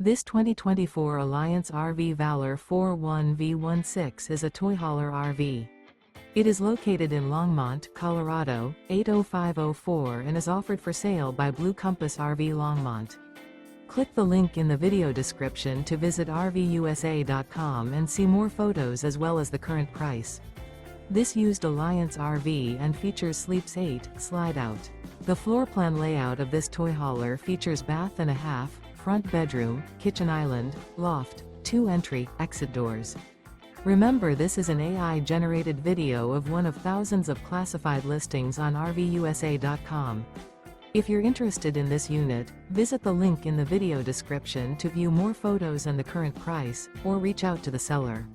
This 2024 Alliance RV Valor 41V16 is a toy hauler RV. It is located in Longmont, Colorado, 80504 and is offered for sale by Blue Compass RV Longmont. Click the link in the video description to visit RVUSA.com and see more photos as well as the current price. This used Alliance RV and features Sleeps 8, Slideout. The floor plan layout of this toy hauler features bath and a half, front bedroom, kitchen island, loft, 2 entry, exit doors. Remember, this is an AI-generated video of one of thousands of classified listings on RVUSA.com. If you're interested in this unit, visit the link in the video description to view more photos and the current price, or reach out to the seller.